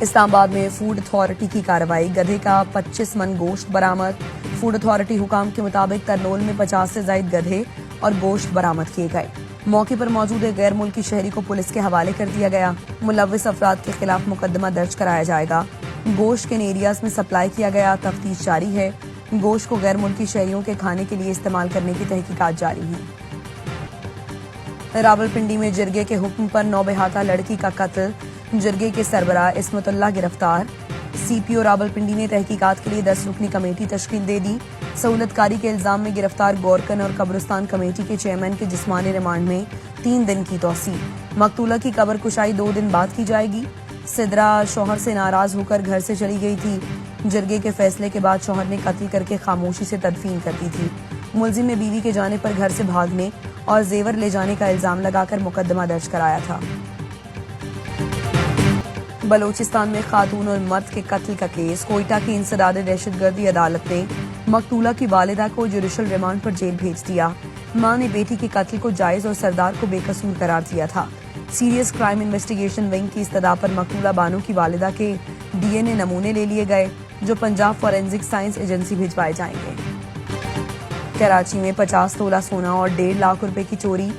اسلام آباد میں food authority کی کارروائی، گدھے کا 25 من گوشت برآمد۔ فوڈ اتھارٹی حکام کے مطابق ترنول میں 50 سے زائد گدھے اور گوشت برآمد کیے گئے۔ موقع پر موجود ایک غیر ملکی شہری کو پولیس کے حوالے کر دیا گیا۔ ملوث افراد کے خلاف مقدمہ درج کرایا جائے گا۔ گوشت کن ایریاز میں سپلائی کیا گیا، تفتیش جاری ہے۔ گوشت کو غیر ملکی شہریوں کے کھانے کے لیے استعمال کرنے کی تحقیقات جاری ہیں۔ راولپنڈی میں جرگے کے حکم پر نوبہاتا لڑکی کا قتل، جرگے کے سربراہ عصمت اللہ گرفتار۔ سی پی او راولپنڈی نے تحقیقات کے لیے 10 رکنی کمیٹی تشکیل دے دی۔ سہولت کاری کے الزام میں گرفتار گورکن اور قبرستان کمیٹی کے چیئرمین کے جسمانی ریمانڈ میں 3 دن کی توسیع۔ مقتولہ کی قبر کشائی 2 دن بعد کی جائے گی۔ سدرا شوہر سے ناراض ہو کر گھر سے چلی گئی تھی۔ جرگے کے فیصلے کے بعد شوہر نے قتل کر کے خاموشی سے تدفین کر دی تھی۔ ملزم نے بیوی کے جانے پر گھر سے بھاگنے اور زیور لے جانے کا الزام لگا کر مقدمہ درج کرایا تھا۔ بلوچستان میں خاتون اور مرد کے قتل کا کیس، کوئٹہ کی انسداد دہشت گردی عدالت نے مقتولہ کی والدہ کو جوڈیشل ریمانڈ پر جیل بھیج دیا۔ ماں نے بیٹی کے قتل کو جائز اور سردار کو بے قصور قرار دیا تھا۔ سیریس کرائم انویسٹیگیشن ونگ کی استدعا پر مقتولہ بانو کی والدہ کے DNA نمونے لے لیے گئے، جو پنجاب فورینزک سائنس ایجنسی بھجوائے جائیں گے۔ کراچی میں 50 تولہ سونا اور 1.5 لاکھ روپے کی چوری،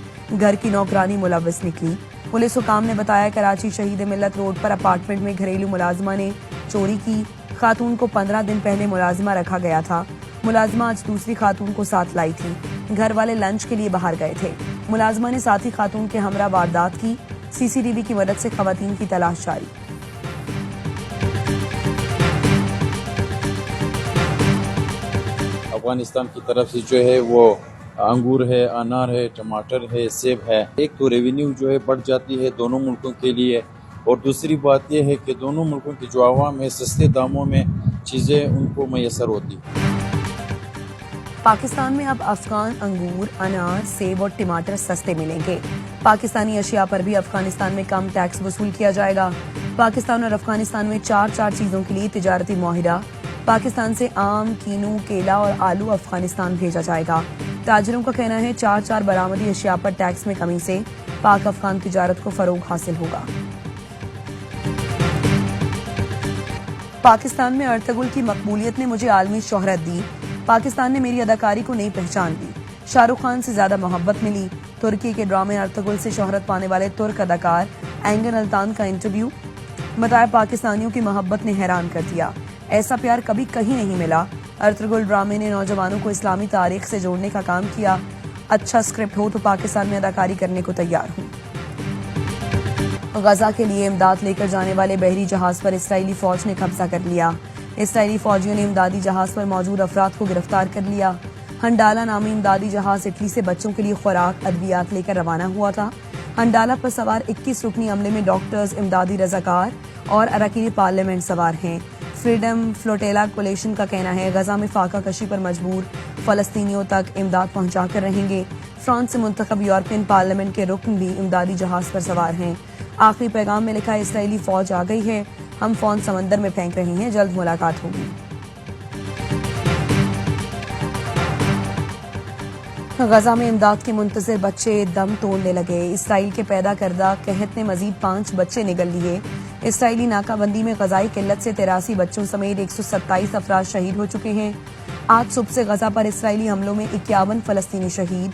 گھر کی نوکرانی ملوث نکلی۔ پولیس حکام نے بتایا کراچی شہید ملت روڈ پر اپارٹمنٹ میں گھریلو ملازمہ نے چوری کی۔ خاتون کو 15 دن پہلے ملازمہ رکھا گیا تھا۔ ملازمہ آج دوسری خاتون کو ساتھ لائی تھی۔ گھر والے لنچ کے لیے باہر گئے تھے۔ ملازمہ نے ساتھی خاتون کے ہمراہ واردات کی۔ CCTV کی مدد سے خواتین کی تلاش جاری۔ افغانستان کی طرف سے جو ہے وہ انگور ہے، انار ہے، ٹماٹر ہے، سیب ہے۔ ایک تو ریونیو جو ہے بڑھ جاتی ہے دونوں ملکوں کے لیے، اور دوسری بات یہ ہے کہ دونوں ملکوں کے جو عوام ہے سستے داموں میں چیزیں ان کو میسر ہوتی۔ پاکستان میں اب افغان انگور، انار، سیب اور ٹماٹر سستے ملیں گے۔ پاکستانی اشیاء پر بھی افغانستان میں کم ٹیکس وصول کیا جائے گا۔ پاکستان اور افغانستان میں 4 چیزوں کے لیے تجارتی معاہدہ۔ پاکستان سے آم، کینو، کیلا اور آلو افغانستان بھیجا جائے گا۔ تاجروں کا کہنا ہے 4 برآمدی اشیاء پر ٹیکس میں کمی سے پاک افغان تجارت کو فروغ حاصل ہوگا۔ پاکستان میں ارطغرل کی مقبولیت نے مجھے عالمی شہرت دی۔ پاکستان نے میری اداکاری کو نئی پہچان دی۔ شاہ رخ خان سے زیادہ محبت ملی۔ ترکی کے ڈرامے ارطغرل سے شہرت پانے والے ترک اداکار اینگن التان کا انٹرویو، بتایا پاکستانیوں کی محبت نے حیران کر دیا، ایسا پیار کبھی کہیں نہیں ملا۔ ارطغرل ڈرامے نے نوجوانوں کو اسلامی تاریخ سے جوڑنے کا کام کیا۔ اچھا اسکرپٹ ہو تو پاکستان میں اداکاری کرنے کو تیار ہوں۔ غزہ کے لیے امداد لے کر جانے والے بحری جہاز پر اسرائیلی فوج نے قبضہ کر لیا۔ اسرائیلی فوجیوں نے امدادی جہاز پر موجود افراد کو گرفتار کر لیا۔ ہنڈالا نامی امدادی جہاز اٹلی سے بچوں کے لیے خوراک، ادویات لے کر روانہ ہوا تھا۔ ہنڈالا پر سوار 21 رکنی عملے میں ڈاکٹرز، امدادی رضاکار اور اراکین پارلیمنٹ سوار ہیں۔ فریڈم فلوٹیلا کولیشن کا کہنا ہے غزہ میں فاقہ کشی پر مجبور فلسطینیوں تک امداد پہنچا کر رہیں گے۔ فرانس سے منتخب یورپین پارلیمنٹ کے رکن بھی امدادی جہاز پر سوار ہیں۔ آخری پیغام میں لکھا ہے اسرائیلی فوج آ گئی ہے، ہم فون سمندر میں پھینک رہے ہیں، جلد ملاقات ہوگی۔ غزہ میں امداد کے منتظر بچے دم توڑنے لگے۔ اسرائیل کے پیدا کردہ قحط نے مزید 5 بچے نگل لیے۔ اسرائیلی ناکہ بندی میں غذائی قلت سے 83 بچوں سمیت 127 افراد شہید ہو چکے ہیں۔ آج صبح سے غزہ پر اسرائیلی حملوں میں 51 فلسطینی شہید،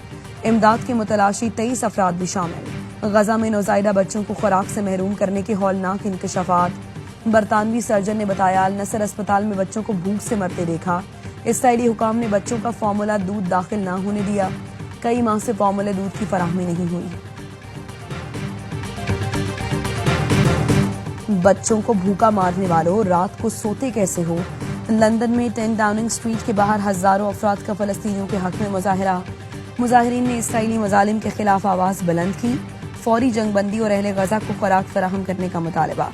امداد کے متلاشی 23 افراد بھی شامل۔ غزہ میں نوزائیدہ بچوں کو خوراک سے محروم کرنے کے ہولناک انکشافات۔ برطانوی سرجن نے بتایا النصر اسپتال میں بچوں کو بھوک سے مرتے دیکھا۔ اسرائیلی حکام نے بچوں کا فارمولا دودھ داخل نہ ہونے دیا۔ کئی ماہ سے فارمولا دودھ کی فراہمی نہیں ہوئی۔ بچوں کو بھوکا مارنے والوں، رات کو سوتے کیسے ہو؟ لندن میں 10 ڈاؤننگ اسٹریٹ کے باہر ہزاروں افراد کا فلسطینیوں کے حق میں مظاہرہ۔ مظاہرین نے اسرائیلی مظالم کے خلاف آواز بلند کی۔ فوری جنگ بندی اور اہل غزہ کو خوراک فراہم کرنے کا مطالبہ۔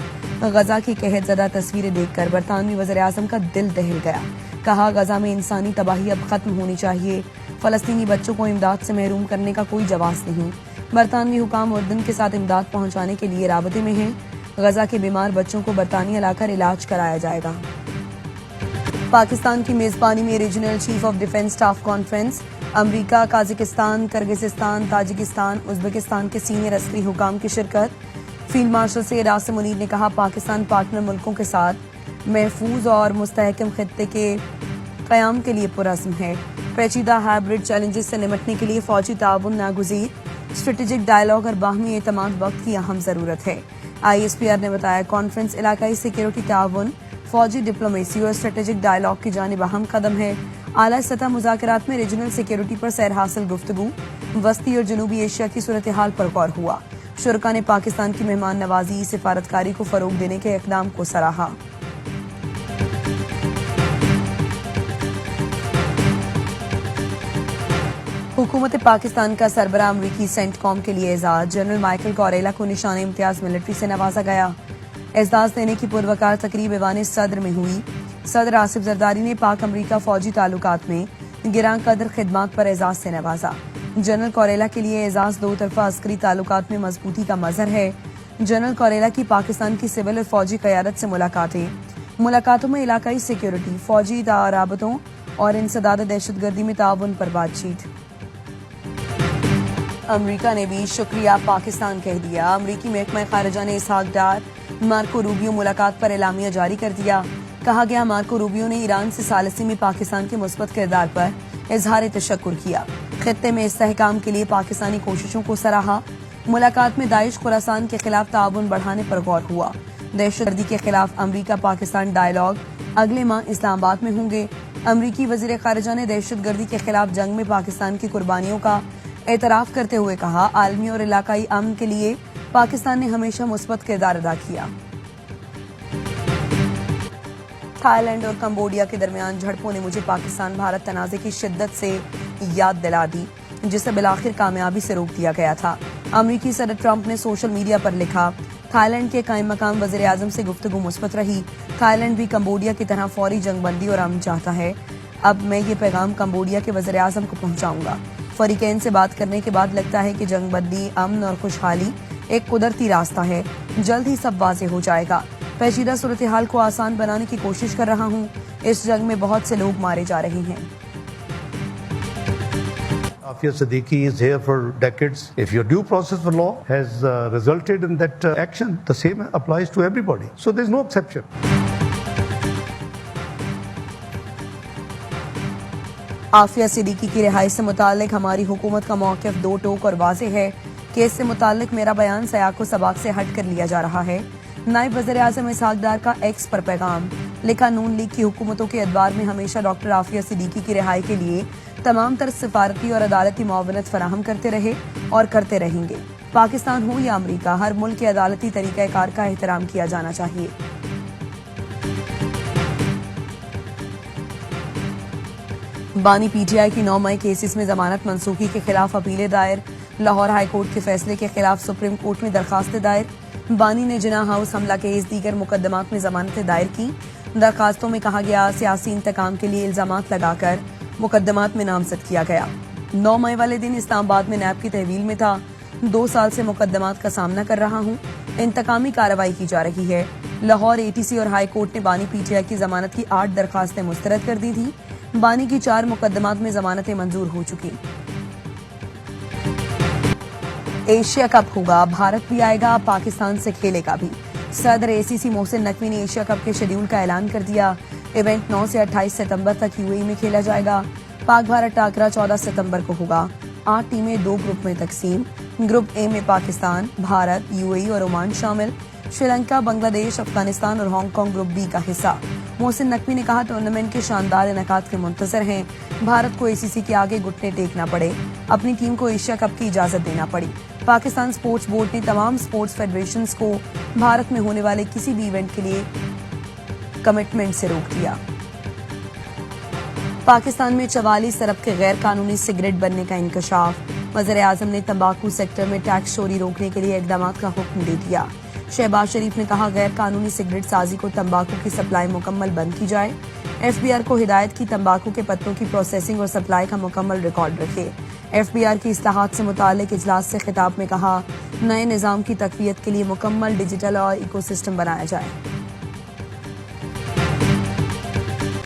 غزہ کی قحط زدہ تصویریں دیکھ کر برطانوی وزیراعظم کا دل دہل گیا۔ کہا غزہ میں انسانی تباہی اب ختم ہونی چاہیے۔ فلسطینی بچوں کو امداد سے محروم کرنے کا کوئی جواز نہیں۔ برطانوی حکام اردن کے ساتھ امداد پہنچانے کے لیے رابطے میں ہیں۔ غزہ کے بیمار بچوں کو برطانیہ لا کر علاج کرایا جائے گا۔ پاکستان کی میزبانی میں regional chief of defence staff conference, America, Kazakhstan, Kyrgyzstan, Tajikistan, Uzbekistan کے سینئر عسکری حکام کی شرکت۔ فیلڈ مارشل سید عاصم منیر نے کہا پاکستان پارٹنر ملکوں کے ساتھ محفوظ اور مستحکم خطے کے قیام کے لیے پرعزم ہے. پیچیدہ ہائبرڈ چیلنجز سے نمٹنے کے لیے فوجی تعاون ناگزیر. اسٹریٹجک ڈائلاگ اور باہمی اعتماد وقت کی اہم ضرورت ہے. ISPR نے بتایا کانفرنس علاقائی سیکیورٹی تعاون، فوجی ڈپلومیسی اور اسٹریٹجک ڈائلاگ کی جانب اہم قدم ہے. اعلیٰ سطح مذاکرات میں ریجنل سیکیورٹی پر سیر حاصل گفتگو، وسطی اور جنوبی ایشیا کی صورتحال پر غور ہوا. شرکاء نے پاکستان کی مہمان نوازی، سفارتکاری کو فروغ دینے کے اقدام کو سراہا. حکومت پاکستان کا سربراہ امریکی سینٹ کام کے لیے اعزاز. جنرل مائیکل کوریلا کو نشان امتیاز ملٹری سے نوازا گیا. اعزاز دینے کی پروقار تقریب ایوان صدر میں ہوئی. صدر آصف زرداری نے پاک امریکہ فوجی تعلقات میں گراں قدر خدمات پر اعزاز سے نوازا. جنرل کوریلا کے لیے اعزاز دو طرفہ عسکری تعلقات میں مضبوطی کا مظہر ہے. جنرل کوریلا کی پاکستان کی سول اور فوجی قیادت سے ملاقاتوں میں علاقائی سیکیورٹی، فوجی رابطوں اور انسداد دہشت گردی میں تعاون پر بات چیت. امریکہ نے بھی شکریہ پاکستان کہہ دیا. امریکی محکمہ خارجہ نے اسحاق ڈار مارکو روبیو ملاقات پر اعلامیہ جاری کر دیا. کہا گیا مارکو روبیو نے ایران سے ثالثی میں پاکستان کے مثبت کردار پر اظہار تشکر کیا. خطے میں استحکام کے لیے پاکستانی کوششوں کو سراہا. ملاقات میں داعش خراسان کے خلاف تعاون بڑھانے پر غور ہوا. دہشت گردی کے خلاف امریکہ پاکستان ڈائلاگ اگلے ماہ اسلام آباد میں ہوں گے. امریکی وزیر خارجہ نے دہشت گردی کے خلاف جنگ میں پاکستان کی قربانیوں کا اعتراف کرتے ہوئے کہا عالمی اور علاقائی امن کے لیے پاکستان نے ہمیشہ مثبت کردار ادا کیا. تھائی لینڈ اور کمبوڈیا کے درمیان جھڑپوں نے مجھے پاکستان بھارت تنازع کی شدت سے یاد دلا دی جسے بالآخر کامیابی سے روک دیا گیا تھا. امریکی صدر ٹرمپ نے سوشل میڈیا پر لکھا تھائی لینڈ کے قائم مقام وزیر اعظم سے گفتگو مثبت رہی. تھائی لینڈ بھی کمبوڈیا کی طرح فوری جنگ بندی اور امن چاہتا ہے. اب میں یہ پیغام کمبوڈیا کے وزیر اعظم کو پہنچاؤں گا. فریقین سے بات کرنے کے بعد لگتا ہے کہ جنگ بندی، امن اور خوشحالی ایک قدرتی راستہ ہے. جلد ہی سب واضح ہو جائے گا. پیچیدہ صورتحال کو آسان بنانے کی کوشش کر رہا ہوں. اس جنگ میں بہت سے لوگ مارے جا رہے ہیں. Afia Siddiqui is here for decades. If your due process of law has resulted in that action, the same applies to everybody. So there's no exception. Aafia Siddiqui کی رہائی سے متعلق ہماری حکومت کا موقف دو ٹوک اور واضح ہے کہ اس سے متعلق میرا بیان سیاق و سباق سے ہٹ کر لیا جا رہا ہے. نائب وزیر اعظم اسحاق ڈار کا ایکس پر پیغام لکھا نون لیگ کی حکومتوں کے ادوار میں ہمیشہ ڈاکٹر عافیہ صدیقی کی رہائی کے لیے تمام تر سفارتی اور عدالتی معاونت فراہم کرتے رہے اور کرتے رہیں گے. پاکستان ہو یا امریکہ، ہر ملک کے عدالتی طریقہ کار کا احترام کیا جانا چاہیے. بانی پی ٹی آئی کی 9 مئی کیسز میں ضمانت منسوخی کے خلاف اپیلیں دائر. لاہور ہائی کورٹ کے فیصلے کے خلاف سپریم کورٹ میں درخواستیں دائر. بانی نے جناح ہاؤس حملہ کیس دیگر مقدمات میں ضمانتیں دائر کی. درخواستوں میں کہا گیا سیاسی انتقام کے لیے الزامات لگا کر مقدمات میں نامزد کیا گیا. 9 مئی والے دن اسلام آباد میں نیب کی تحویل میں تھا. 2 سال سے مقدمات کا سامنا کر رہا ہوں. انتقامی کارروائی کی جا رہی ہے. لاہور ATC اور ہائی کورٹ نے بانی پی ٹی آئی کی ضمانت کی 8 درخواستیں مسترد کر دی تھیں. بانی کی 4 مقدمات میں ضمانتیں منظور ہو چکی. ایشیا کپ ہوگا، بھارت بھی آئے گا، پاکستان سے کھیلے گا بھی. صدر ACC محسن نقوی نے ایشیا کپ کے شیڈول کا اعلان کر دیا. ایونٹ 9 سے 28 ستمبر تک UAE میں کھیلا جائے گا. پاک بھارت ٹاکرا 14 ستمبر کو ہوگا. 8 ٹیمیں 2 گروپ میں تقسیم. گروپ A میں پاکستان، بھارت، UAE اور عمان شامل. شری لنکا، بنگلہ دیش، افغانستان اور ہانگ کانگ گروپ B کا حصہ. محسن نقوی نے کہا ٹورنامنٹ کے شاندار انعقاد کے منتظر ہیں. بھارت کو ACC کے آگے گھٹنے ٹیکنا پڑے، اپنی ٹیم کو ایشیا کپ کی اجازت دینا پڑی. پاکستان سپورٹس بورڈ نے تمام سپورٹس فیڈریشنز کو بھارت میں ہونے والے کسی بھی ایونٹ کے لیے کمٹمنٹ سے روک دیا. پاکستان میں 44 ارب کے غیر قانونی سگریٹ بننے کا انکشاف. وزیر اعظم نے تمباکو سیکٹر میں ٹیکس چوری روکنے کے لیے اقدامات کا حکم دے دیا. شہباز شریف نے کہا غیر قانونی سگریٹ سازی کو تمباکو کی سپلائی مکمل بند کی جائے. FBR کو ہدایت کی تمباکو کے پتوں کی پروسیسنگ اور سپلائی کا مکمل ریکارڈ رکھے. FBR کی اصلاحات سے متعلق اجلاس سے خطاب میں کہا نئے نظام کی تقویت کے لیے مکمل ڈیجیٹل اور ایکو سسٹم بنایا جائے.